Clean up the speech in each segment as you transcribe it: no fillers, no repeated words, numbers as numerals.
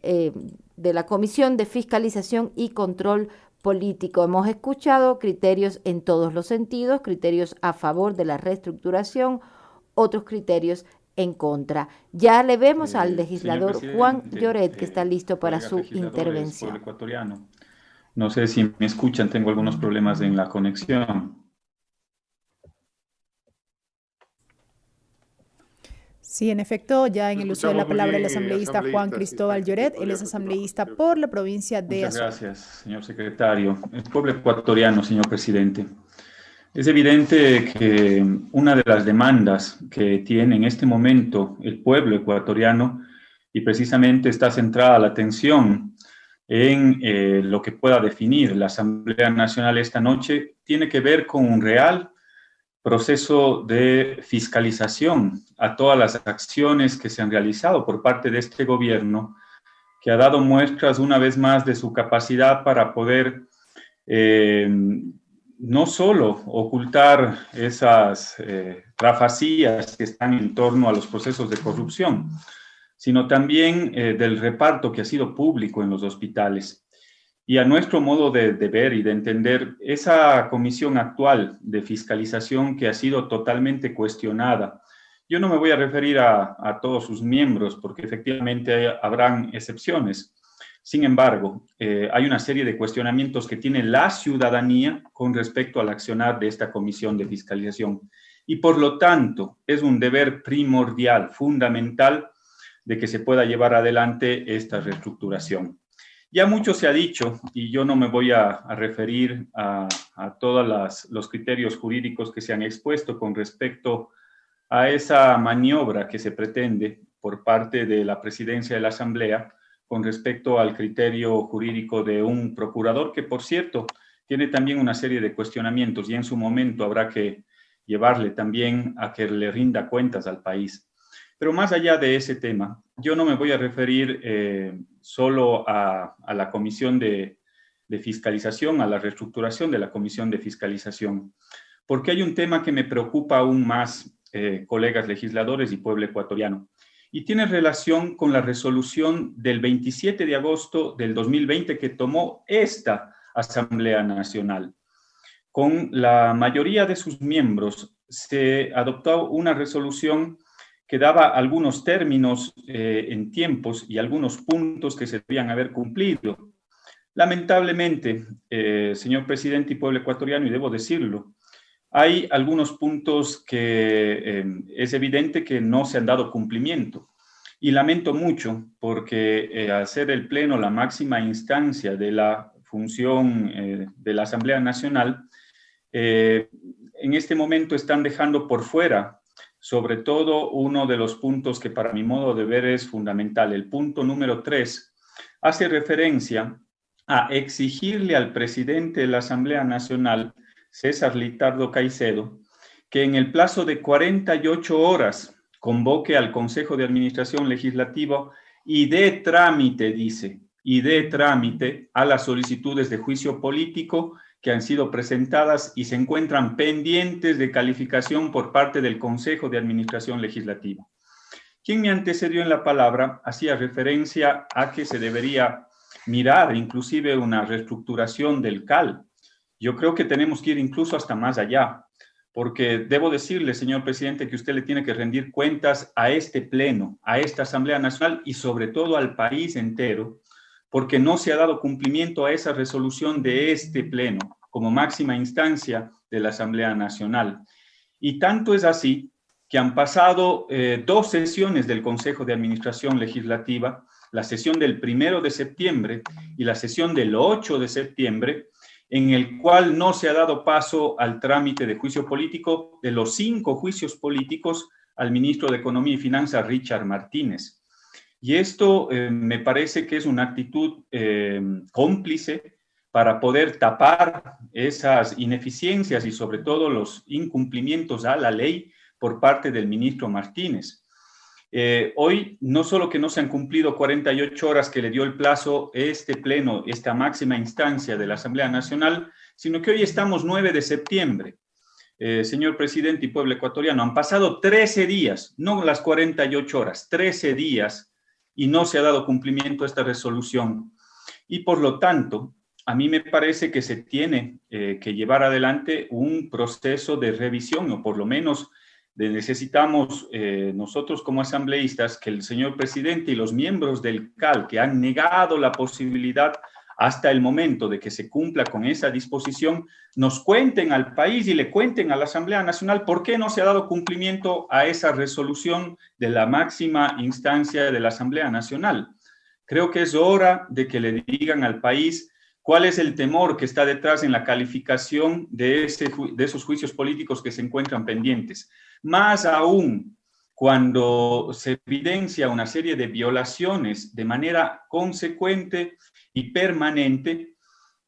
eh, de la Comisión de Fiscalización y Control Político. Hemos escuchado criterios en todos los sentidos, criterios a favor de la reestructuración, otros criterios en contra. Ya le vemos al Señor legislador Juan presidente, Lloret que está listo para colegas su legisladores, pueblo intervención. ecuatoriano, no sé si me escuchan, tengo algunos problemas en la conexión. Sí, en efecto, ya en Lo el uso de la escuchamos muy palabra el bien, asambleísta Juan asambleísta, si está Cristóbal aquí, Lloret, él podría es continuar. asambleísta por la provincia de Muchas Azuay. gracias, señor secretario. El pueblo ecuatoriano, señor presidente. Es evidente que una de las demandas que tiene en este momento el pueblo ecuatoriano, y precisamente está centrada la atención en lo que pueda definir la Asamblea Nacional esta noche, tiene que ver con un real proceso de fiscalización a todas las acciones que se han realizado por parte de este gobierno, que ha dado muestras una vez más de su capacidad para poder eh, no solo ocultar esas trafacías que están en torno a los procesos de corrupción, sino también del reparto que ha sido público en los hospitales. Y a nuestro modo de ver y de entender, esa comisión actual de fiscalización que ha sido totalmente cuestionada, yo no me voy a referir a todos sus miembros, porque efectivamente habrán excepciones. Sin embargo, hay una serie de cuestionamientos que tiene la ciudadanía con respecto al accionar de esta comisión de fiscalización. Y por lo tanto, es un deber primordial, fundamental, de que se pueda llevar adelante esta reestructuración. Ya mucho se ha dicho y yo no me voy a referir a todos los criterios jurídicos que se han expuesto con respecto a esa maniobra que se pretende por parte de la presidencia de la Asamblea con respecto al criterio jurídico de un procurador que, por cierto, tiene también una serie de cuestionamientos y en su momento habrá que llevarle también a que le rinda cuentas al país. Pero más allá de ese tema, yo no me voy a referir solo a la comisión de fiscalización, a la reestructuración de la comisión de fiscalización, porque hay un tema que me preocupa aún más, colegas legisladores y pueblo ecuatoriano, y tiene relación con la resolución del 27 de agosto del 2020 que tomó esta Asamblea Nacional. Con la mayoría de sus miembros se adoptó una resolución que daba algunos términos en tiempos y algunos puntos que se debían haber cumplido. Lamentablemente, señor presidente y pueblo ecuatoriano, y debo decirlo, hay algunos puntos que es evidente que no se han dado cumplimiento. Y lamento mucho porque al ser el Pleno la máxima instancia de la función de la Asamblea Nacional, eh, en este momento están dejando por fuera, sobre todo uno de los puntos que para mi modo de ver es fundamental. El punto número 3 hace referencia a exigirle al presidente de la Asamblea Nacional, César Litardo Caicedo, que en el plazo de 48 horas convoque al Consejo de Administración Legislativo y dé trámite, dice, y dé trámite a las solicitudes de juicio político que han sido presentadas y se encuentran pendientes de calificación por parte del Consejo de Administración Legislativa. Quien me antecedió en la palabra hacía referencia a que se debería mirar inclusive una reestructuración del CAL. Yo creo que tenemos que ir incluso hasta más allá, porque debo decirle, señor presidente, que usted le tiene que rendir cuentas a este pleno, a esta Asamblea Nacional y sobre todo al país entero, porque no se ha dado cumplimiento a esa resolución de este pleno como máxima instancia de la Asamblea Nacional. Y tanto es así que han pasado dos sesiones del Consejo de Administración Legislativa, la sesión del 1 de septiembre y la sesión del 8 de septiembre, en el cual no se ha dado paso al trámite de juicio político de los 5 juicios políticos al ministro de Economía y Finanzas, Richard Martínez. Y esto me parece que es una actitud cómplice para poder tapar esas ineficiencias y sobre todo los incumplimientos a la ley por parte del ministro Martínez. Hoy no solo que no se han cumplido 48 horas que le dio el plazo este pleno, esta máxima instancia de la Asamblea Nacional, sino que hoy estamos 9 de septiembre. Señor presidente y pueblo ecuatoriano, han pasado 13 días, no las 48 horas, 13 días y no se ha dado cumplimiento a esta resolución. Y por lo tanto, a mí me parece que se tiene que llevar adelante un proceso de revisión, o por lo menos necesitamos nosotros como asambleístas que el señor presidente y los miembros del CAL que han negado la posibilidad hasta el momento de que se cumpla con esa disposición, nos cuenten al país y le cuenten a la Asamblea Nacional por qué no se ha dado cumplimiento a esa resolución de la máxima instancia de la Asamblea Nacional. Creo que es hora de que le digan al país cuál es el temor que está detrás en la calificación de esos juicios políticos que se encuentran pendientes. Más aún cuando se evidencia una serie de violaciones de manera consecuente y permanente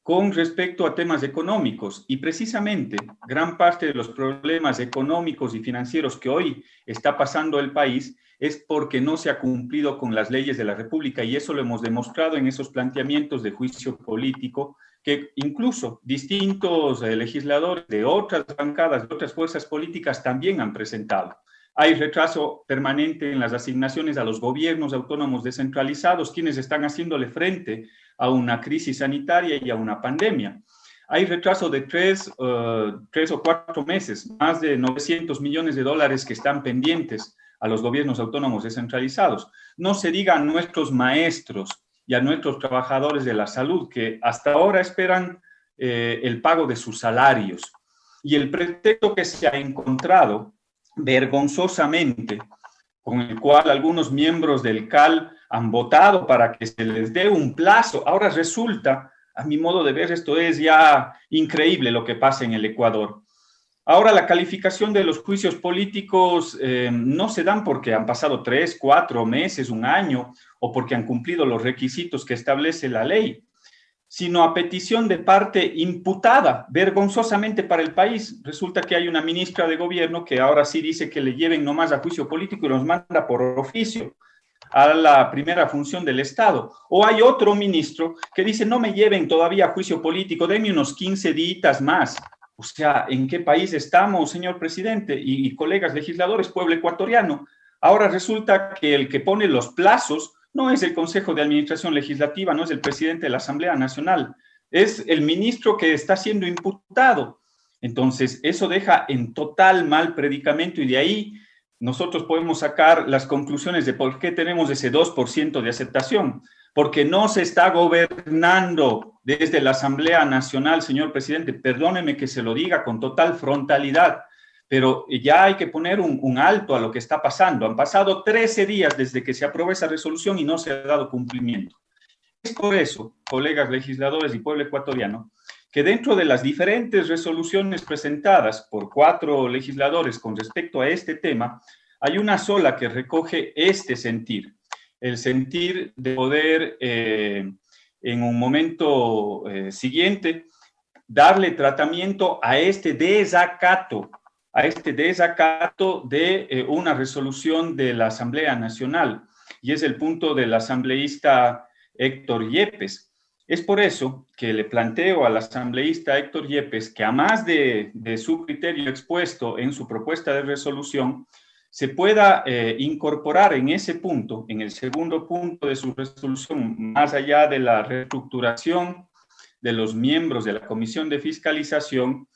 con respecto a temas económicos. Y precisamente gran parte de los problemas económicos y financieros que hoy está pasando el país es porque no se ha cumplido con las leyes de la República, y eso lo hemos demostrado en esos planteamientos de juicio político que incluso distintos legisladores de otras bancadas, de otras fuerzas políticas también han presentado. Hay retraso permanente en las asignaciones a los gobiernos autónomos descentralizados, quienes están haciéndole frente a una crisis sanitaria y a una pandemia. Hay retraso de 3 o 4 meses, más de 900 millones de dólares que están pendientes a los gobiernos autónomos descentralizados. No se diga a nuestros maestros y a nuestros trabajadores de la salud que hasta ahora esperan el pago de sus salarios. Y el pretexto que se ha encontrado vergonzosamente, con el cual algunos miembros del CAL han votado para que se les dé un plazo. Ahora resulta, a mi modo de ver, esto es ya increíble lo que pasa en el Ecuador. Ahora la calificación de los juicios políticos no se dan porque han pasado 3, 4 meses, un año, o porque han cumplido los requisitos que establece la ley, sino a petición de parte imputada, vergonzosamente para el país. Resulta que hay una ministra de gobierno que ahora sí dice que le lleven nomás a juicio político y los manda por oficio a la primera función del Estado. O hay otro ministro que dice, no me lleven todavía a juicio político, denme unos 15 días más. O sea, ¿en qué país estamos, señor presidente y colegas legisladores, pueblo ecuatoriano? Ahora resulta que el que pone los plazos no es el Consejo de Administración Legislativa, no es el presidente de la Asamblea Nacional, es el ministro que está siendo imputado. Entonces, eso deja en total mal predicamento, y de ahí nosotros podemos sacar las conclusiones de por qué tenemos ese 2% de aceptación. Porque no se está gobernando desde la Asamblea Nacional, señor presidente. Perdóneme que se lo diga con total frontalidad, pero ya hay que poner un alto a lo que está pasando. Han pasado 13 días desde que se aprobó esa resolución y no se ha dado cumplimiento. Es por eso, colegas legisladores y pueblo ecuatoriano, que dentro de las diferentes resoluciones presentadas por 4 legisladores con respecto a este tema, hay una sola que recoge este sentir. El sentir de poder en un momento siguiente darle tratamiento a este desacato de una resolución de la Asamblea Nacional, y es el punto del asambleísta Héctor Yepes. Es por eso que le planteo al asambleísta Héctor Yepes que, a más de su criterio expuesto en su propuesta de resolución, se pueda incorporar en ese punto, en el segundo punto de su resolución, más allá de la reestructuración de los miembros de la Comisión de Fiscalización,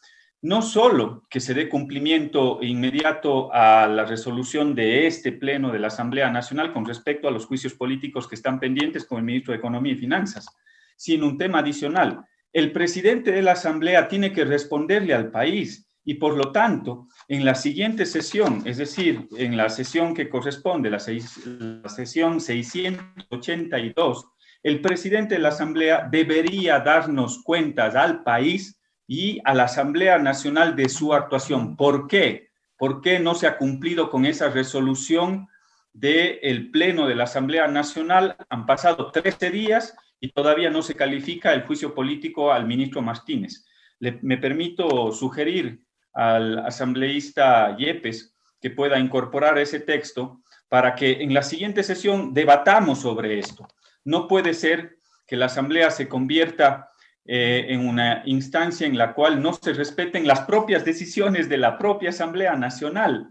no solo que se dé cumplimiento inmediato a la resolución de este pleno de la Asamblea Nacional con respecto a los juicios políticos que están pendientes con el ministro de Economía y Finanzas, sino un tema adicional. El presidente de la Asamblea tiene que responderle al país, y por lo tanto, en la siguiente sesión, es decir, en la sesión que corresponde, la sesión 682, el presidente de la Asamblea debería darnos cuentas al país y a la Asamblea Nacional de su actuación. ¿Por qué? ¿Por qué no se ha cumplido con esa resolución del Pleno de la Asamblea Nacional? Han pasado 13 días y todavía no se califica el juicio político al ministro Martínez. Me permito sugerir al asambleísta Yepes que pueda incorporar ese texto para que en la siguiente sesión debatamos sobre esto. No puede ser que la Asamblea se convierta en una instancia en la cual no se respeten las propias decisiones de la propia Asamblea Nacional.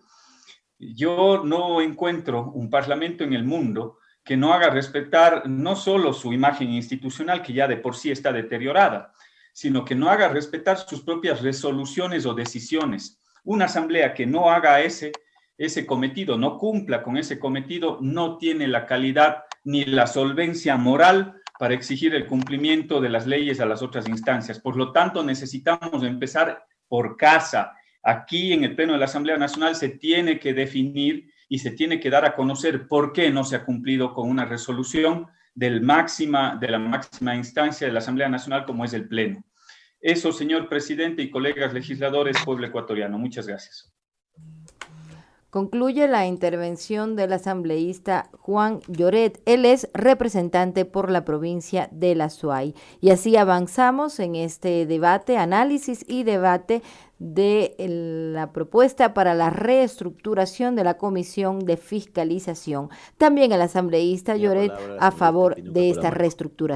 Yo no encuentro un parlamento en el mundo que no haga respetar no solo su imagen institucional, que ya de por sí está deteriorada, sino que no haga respetar sus propias resoluciones o decisiones. Una asamblea que no haga ese cometido, no cumpla con ese cometido, no tiene la calidad ni la solvencia moral para exigir el cumplimiento de las leyes a las otras instancias. Por lo tanto, necesitamos empezar por casa. Aquí en el Pleno de la Asamblea Nacional se tiene que definir y se tiene que dar a conocer por qué no se ha cumplido con una resolución de la máxima instancia de la Asamblea Nacional como es el Pleno. Eso, señor presidente y colegas legisladores, pueblo ecuatoriano. Muchas gracias. Concluye la intervención del asambleísta Juan Lloret. Él es representante por la provincia de La Suay. Y así avanzamos en este debate, análisis y debate de la propuesta para la reestructuración de la Comisión de Fiscalización. También el asambleísta Lloret a favor de esta reestructuración.